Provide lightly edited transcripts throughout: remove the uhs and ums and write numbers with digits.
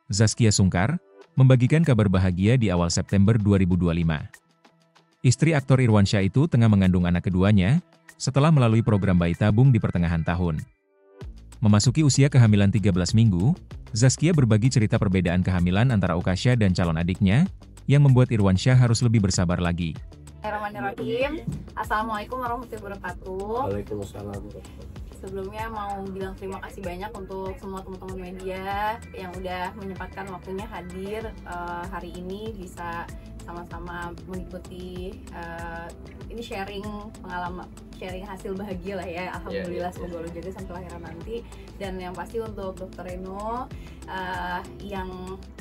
Zaskia Sungkar, membagikan kabar bahagia di awal September 2025. Istri aktor Irwansyah itu tengah mengandung anak keduanya, setelah melalui program bayi tabung di pertengahan tahun. Memasuki usia kehamilan 13 minggu, Zaskia berbagi cerita perbedaan kehamilan antara Okasha dan calon adiknya, yang membuat Irwansyah harus lebih bersabar lagi. Bismillahirrahmanirrahim. Assalamualaikum warahmatullahi wabarakatuh. Waalaikumsalam. Sebelumnya mau bilang terima kasih banyak untuk semua teman-teman media yang udah menyempatkan waktunya hadir hari ini, bisa sama-sama mengikuti ini sharing pengalaman, sharing hasil bahagia lah ya. Alhamdulillah, semoga Allah jaga sampai lahiran nanti. Dan yang pasti untuk Dr. Reno yang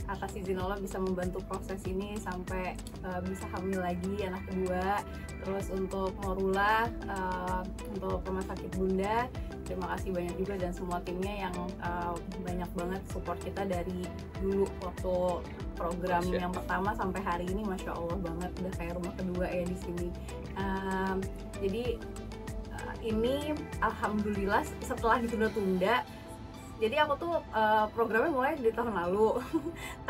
atas izin Allah bisa membantu proses ini sampai bisa hamil lagi anak kedua. Terus untuk Morula, untuk Rumah Sakit Bunda, terima kasih banyak juga, dan semua timnya yang banyak banget support kita dari dulu waktu program yang pertama sampai hari ini. Masya Allah banget, udah kayak rumah kedua ya di sini. Jadi ini alhamdulillah setelah ditunda-tunda. Jadi aku tuh programnya mulai di tahun lalu,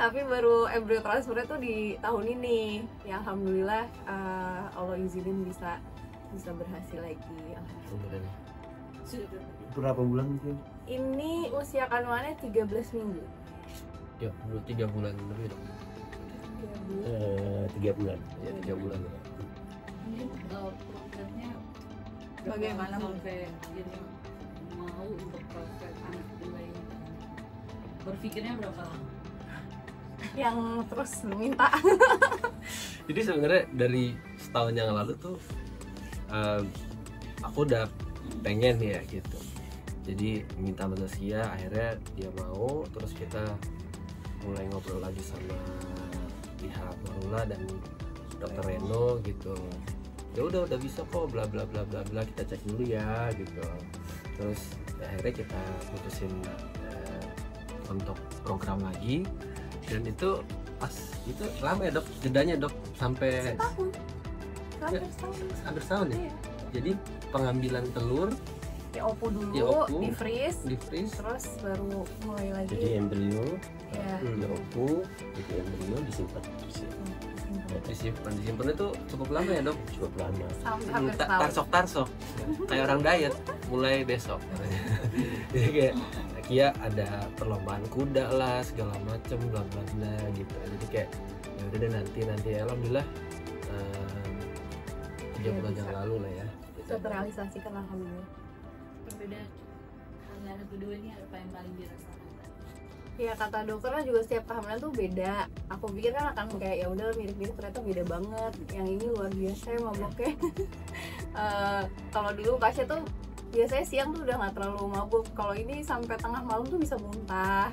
tapi baru embryo transfernya tuh di tahun ini. Ya alhamdulillah Allah izinin bisa berhasil lagi. Alhamdulillah. Berapa bulan mungkin? Ini usia kandungannya 13 minggu. Ya, 3 bulan lebih dong. 3 bulan. 3 bulan. Ya, 3 bulan. Mungkin programnya Bagaimana sampai jadi mau untuk proses anak kedua ini? Berpikirnya berapa lama? Yang terus minta. Jadi sebenarnya dari setahun yang lalu tuh aku udah pengen ya gitu. Jadi minta sama Zaskia, akhirnya dia mau, terus kita mulai ngobrol lagi sama pihak Marula dan Dr. Reno gitu. Ya udah bisa kok, bla bla bla bla bla, kita cek dulu ya gitu. Terus ya, akhirnya kita putusin untuk program lagi, dan itu pas itu lama ya dok, jedanya dok, sampai Setahun. hampir setahun ya. Iya. Jadi pengambilan telur Di opu dulu, Di opu, di freeze, terus baru mulai lagi. Jadi embrio Ya. diopu, jadi embrio disimpan disimpan itu cukup lama ya dok, cukup lama. Sampai hampir setahun. tarsok kayak orang diet, mulai besok. Jadi kayak Kia ada perlombaan kuda lah segala macem, bla bla bla gitu. Jadi kayak ya udah deh, nanti alhamdulillah 3 bulan yang lalu lah ya Bisa terrealisasikan alhamdulillah. Perbedaan anak kedua ini apa yang paling dirasakan? Ya kata dokternya juga setiap kehamilan tuh beda. Aku pikir kan akan kayak ya udah mirip-mirip, ternyata beda banget. Yang ini luar biasa ya maboknya. Kalau dulu Kasya tuh biasanya siang tuh udah nggak terlalu mabuk. Kalau ini sampai tengah malam tuh bisa muntah.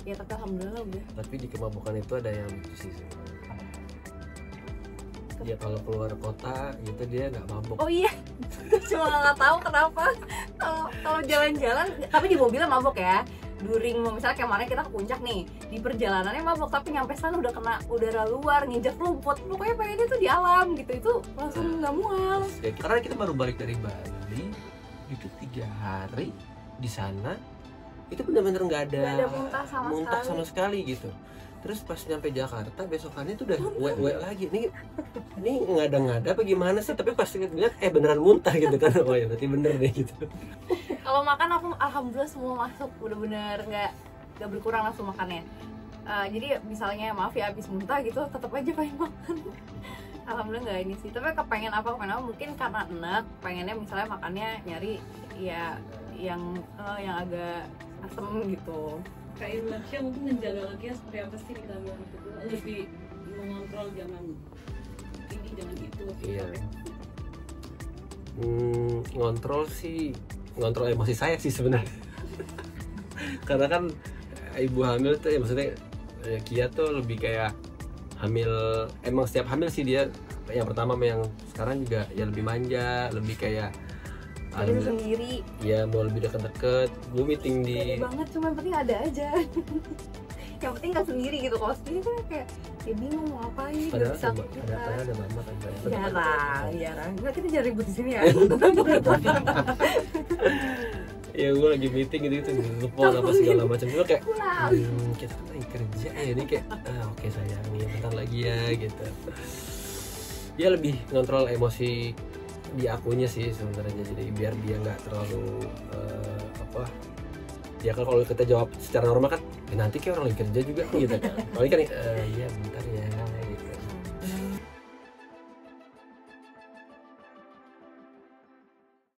Ya tapi alhamdulillah udah. tapi di kemabukan itu ada yang lucu sih sebenarnya. Dia kalau keluar kota gitu dia nggak mabuk. Oh iya, cuma nggak tahu kenapa. Kalau jalan-jalan, tapi di mobilnya mabuk ya. During misalnya kemarin kita ke puncak nih, di perjalanannya mabuk, tapi nyampe sana udah kena udara luar, nginjak rumput. Pokoknya pengennya tuh di alam gitu, itu langsung nggak mual. Ya, karena kita baru balik dari Bali, itu 3 hari di sana, itu benar-benar nggak ada Nggak ada muntah sama sekali gitu. Terus pas nyampe Jakarta besokannya tuh udah wet lagi. Ini ngada-ngada apa gimana sih? Tapi pas lihat beneran muntah gitu kan. Oh ya berarti bener deh gitu. Kalau makan aku alhamdulillah semua masuk, bener-bener nggak berkurang langsung makannya. Jadi misalnya maaf ya habis muntah gitu, tetap aja pengen makan. Alhamdulillah nggak ini sih. Tapi kepengen apa mungkin karena enak, pengennya misalnya makannya nyari ya yang agak asem gitu. Kak Irwansyah mungkin menjaga lagi seperti apa sih di kehamilan kedua? Lebih mengontrol jangan ini jangan itu. Iya. Ngontrol emosi saya sih sebenarnya. Karena kan ibu hamil tuh ya, maksudnya Kia tuh lebih kayak hamil, emang setiap hamil sih dia yang pertama sama yang sekarang juga ya lebih manja, lebih kayak Jadi sendiri. Ya mau lebih deket-deket. Gue meeting di Gede banget, cuma yang penting ada aja. Yang penting nggak sendiri gitu. Kalau sendiri kan kayak ya bingung mau ngapain. padahal bisa ada mama kan. jarang. Nggak, kita jangan ribut di sini ya. ya gue lagi meeting gitu telepon apa segala macam juga kayak pulang. kita kan lagi kerja ya ini kayak oke sayang nih bentar lagi ya gitu. Dia lebih ngontrol emosi di akunya sih sebenarnya, jadi biar dia nggak terlalu ya kan kalau kita jawab secara normal kan nanti kayak orang lagi kerja juga gitu kan, paling kan iya bentar ya